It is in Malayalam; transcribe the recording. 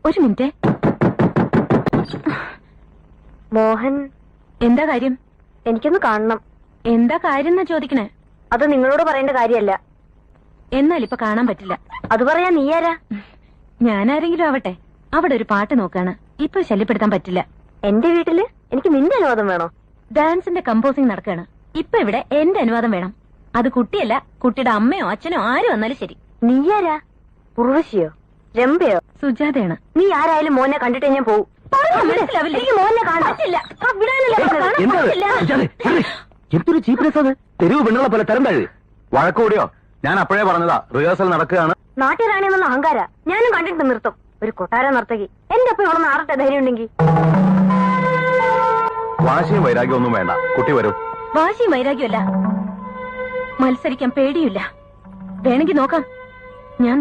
ഒരു മിനിറ്റ്. മോഹൻ, എന്താ കാര്യം? എനിക്കൊന്ന് കാണണം. എന്താ കാര്യം എന്നാ ചോദിക്കണേ? അത് നിങ്ങളോട് പറയേണ്ട കാര്യമല്ല. എന്നാൽ ഇപ്പൊ കാണാൻ പറ്റില്ല. അത് പറയാൻ നീ ആരാ? ഞാനാരെങ്കിലും ആവട്ടെ. അവിടെ ഒരു പാട്ട് നോക്കാണ്. ഇപ്പൊ ശല്യപ്പെടുത്താൻ പറ്റില്ല. എന്റെ വീട്ടില് എനിക്ക് നിന്റെ അനുവാദം വേണോ? ഡാൻസിന്റെ കമ്പോസിംഗ് നടക്കാണ്. ഇപ്പൊ ഇവിടെ എന്റെ അനുവാദം വേണം. അത് കുട്ടിയല്ല, കുട്ടിയുടെ അമ്മയോ അച്ഛനോ ആര് വന്നാലും ശരി. നീ ആരാ? ഉർവശിയോ രംഭയോ? സുജാതയാണ്. നീ ആരായാലും മോനെ കണ്ടിട്ട് ഞാൻ പോവും. എനിക്ക് മോനെ കാണാൻ പറ്റില്ല. എന്തൊരു ചീപ്നെസ് അത്! തെരുവ് പെണ്ണുള്ള പോലെ തരം താഴെ വഴക്കൂടിയോ? ഞാൻ അപ്പോഴേ പറഞ്ഞതാ, റിഹേഴ്സൽ നടക്കുകയാണ്. നാട്ടുരാണിയെന്നുള്ള അഹങ്കാര ഞാനും കണ്ടിട്ട് നിർത്തും. ഒരു കൊട്ടാര നർത്തകി എന്റെ ഒപ്പം ഇവിടെ നാറട്ടെ, ധൈര്യം ഉണ്ടെങ്കിൽ. വാശിയും വൈരാഗ്യം ഒന്നും വേണ്ട, കുട്ടി വരൂ. വാശിയും വൈരാഗ്യമല്ല, മത്സരിക്കാൻ പേടിയില്ല. വേണമെങ്കിൽ നോക്കാം. ഞാൻ